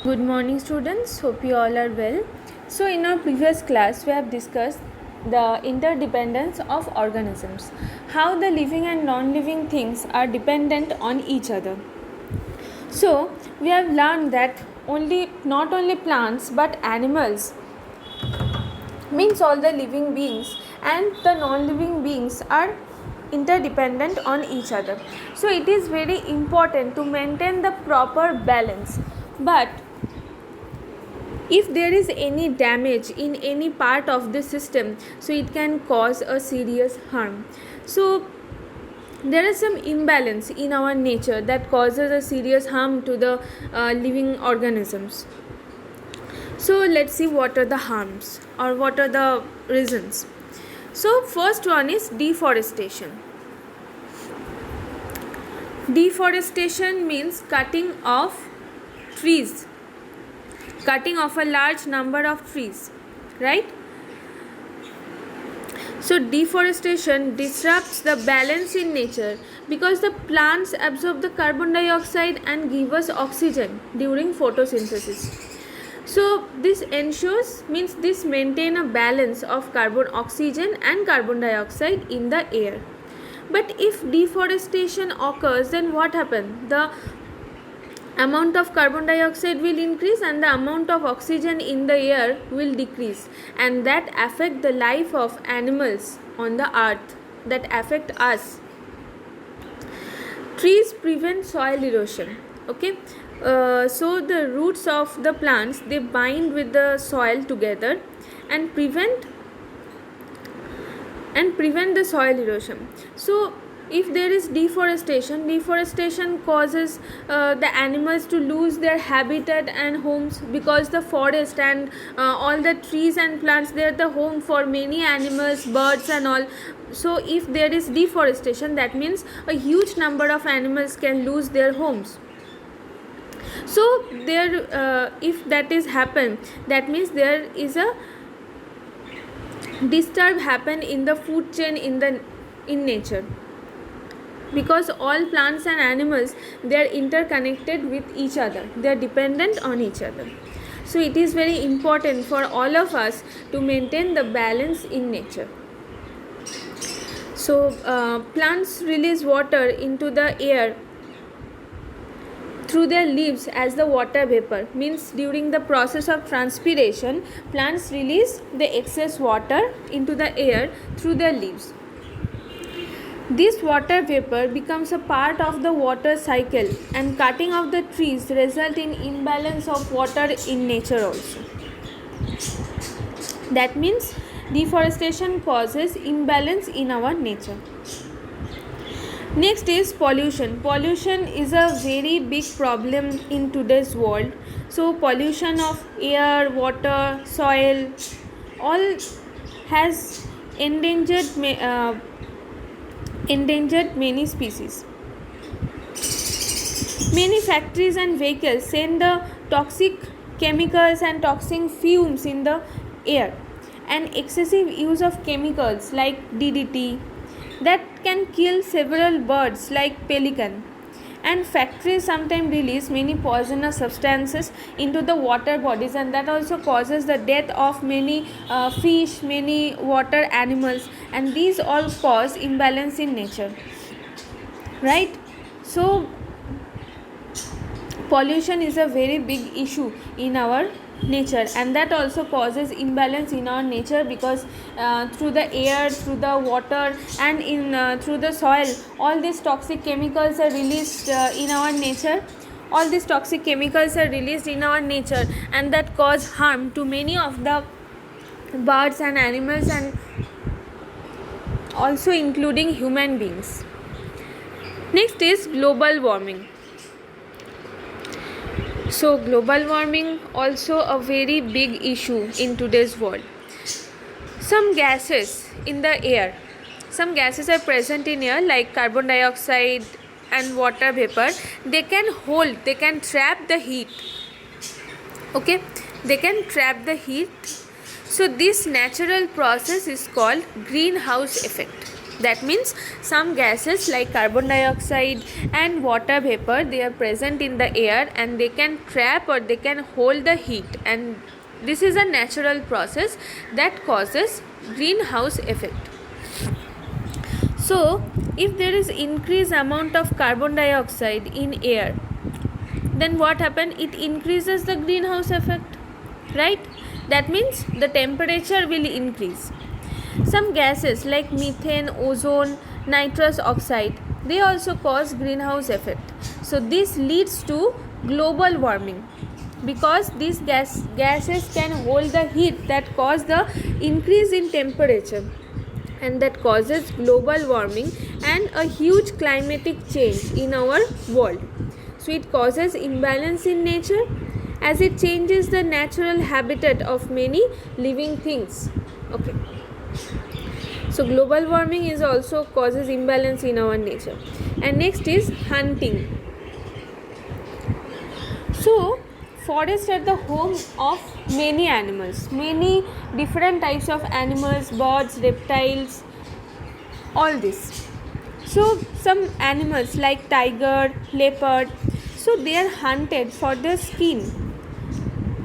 Good morning, students. Hope you all are well. So, in our previous class, we have discussed the interdependence of organisms, how the living and non living things are dependent on each other. So, we have learned that not only plants but animals, means all the living beings and the non living beings are interdependent on each other. So, it is very important to maintain the proper balance. But if there is any damage in any part of the system, so it can cause a serious harm. So there is some imbalance in our nature that causes a serious harm to the living organisms. So let's see what are the harms or what are the reasons. So first one is deforestation. Deforestation means cutting off trees, cutting off a large number of trees, right? So deforestation disrupts the balance in nature because the plants absorb the carbon dioxide and give us oxygen during photosynthesis. So this ensures, means this maintain a balance of carbon, oxygen and carbon dioxide in the air. But if deforestation occurs, then what happens? The amount of carbon dioxide will increase and the amount of oxygen in the air will decrease, and that affect the life of animals on the earth, that affect us. Trees prevent soil erosion. Okay, so the roots of the plants, they bind with the soil together and prevent the soil erosion. So if there is deforestation causes the animals to lose their habitat and homes, because the forest and all the trees and plants, they are the home for many animals, birds and all. So if there is deforestation, that means a huge number of animals can lose their homes. So there if that is happen, that means there is a disturb happen in the food chain in nature, because all plants and animals, they are interconnected with each other, they are dependent on each other. So it is very important for all of us to maintain the balance in nature. So plants release water into the air through their leaves as the water vapor, means during the process of transpiration, plants release the excess water into the air through their leaves. This water vapor becomes a part of the water cycle, and cutting of the trees result in imbalance of water in nature also. That means deforestation causes imbalance in our nature. Next is pollution. Pollution is a very big problem in today's world. So pollution of air, water, soil, all has endangered many species. Many factories and vehicles send the toxic chemicals and toxic fumes in the air, and excessive use of chemicals like DDT that can kill several birds like pelican, and factories sometimes release many poisonous substances into the water bodies, and that also causes the death of many fish, many water animals, and these all cause imbalance in nature, right? So pollution is a very big issue in our nature, and that also causes imbalance in our nature, because through the air, through the water and through the soil, all these toxic chemicals are released in our nature. All these toxic chemicals are released in our nature, and that cause harm to many of the birds and animals, and also including human beings. Next is global warming. So global warming also a very big issue in today's world. Some gases in the air, some gases are present in air like carbon dioxide and water vapor. They can trap the heat. Okay, they can trap the heat. So this natural process is called greenhouse effect. That means some gases like carbon dioxide and water vapor, they are present in the air and they can trap or they can hold the heat, and this is a natural process that causes greenhouse effect. So if there is increased amount of carbon dioxide in air, then what happen? It increases the greenhouse effect, right? That means the temperature will increase. Some gases like methane, ozone, nitrous oxide, they also cause greenhouse effect. So this leads to global warming, because these gases can hold the heat that cause the increase in temperature, and that causes global warming and a huge climatic change in our world. So it causes imbalance in nature as it changes the natural habitat of many living things. Okay. So global warming is also causes imbalance in our nature. And next is hunting. So forests are the home of many animals, many different types of animals, birds, reptiles, all this. So some animals like tiger, leopard, so they are hunted for their skin.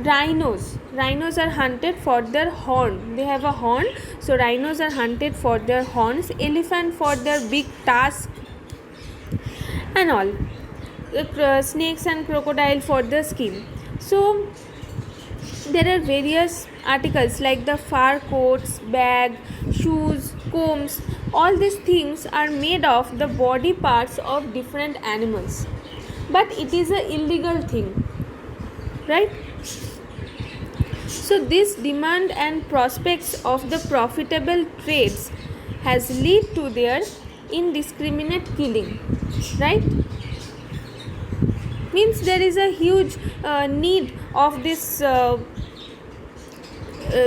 Rhinos are hunted for their horn. They have a horn, so rhinos are hunted for their horns. Elephant for their big tusk and all. Snakes and crocodile for the skin. So there are various articles like the fur coats, bag, shoes, combs. All these things are made of the body parts of different animals, but it is a illegal thing, right? So this demand and prospects of the profitable trades has led to their indiscriminate killing, right? Means there is a huge need of this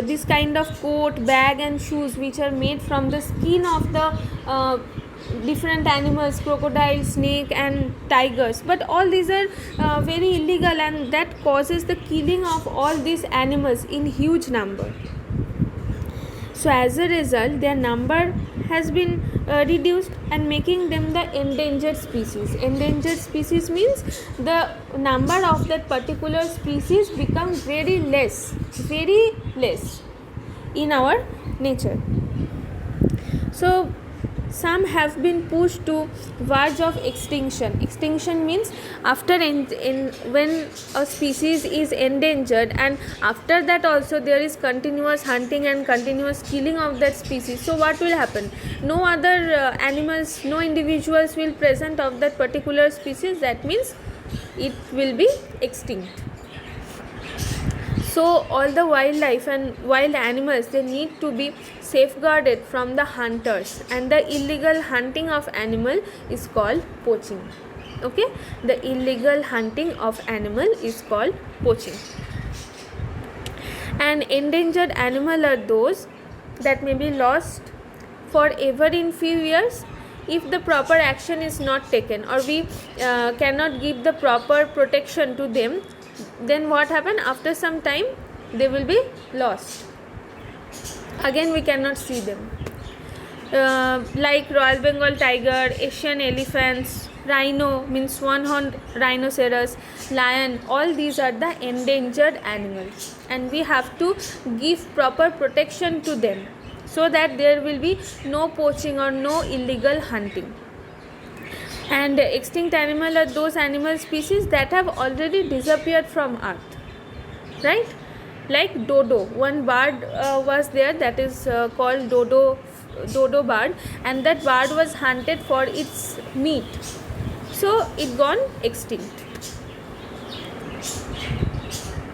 this kind of coat, bag and shoes which are made from the skin of the different animals, crocodile, snake and tigers, but all these are very illegal, and that causes the killing of all these animals in huge number. So as a result, their number has been reduced and making them the endangered species. Endangered species means the number of that particular species becomes very less in our nature. So some have been pushed to verge of extinction. Extinction means after when a species is endangered, and after that also there is continuous hunting and continuous killing of that species. So what will happen? No other animals, no individuals will present of that particular species. That means it will be extinct. So all the wildlife and wild animals, they need to be safeguarded from the hunters, and the illegal hunting of animal is called poaching. Okay, the illegal hunting of animal is called poaching. And endangered animal are those that may be lost forever in few years if the proper action is not taken, or we cannot give the proper protection to them. Then what happen? After some time they will be lost, again we cannot see them. Like Royal Bengal tiger, Asian elephants, rhino means one-horned rhinoceros, lion, all these are the endangered animals, and we have to give proper protection to them so that there will be no poaching or no illegal hunting. And extinct animal are those animal species that have already disappeared from earth, right? Like dodo, one bird was there, that is called dodo bird, and that bird was hunted for its meat, so it gone extinct.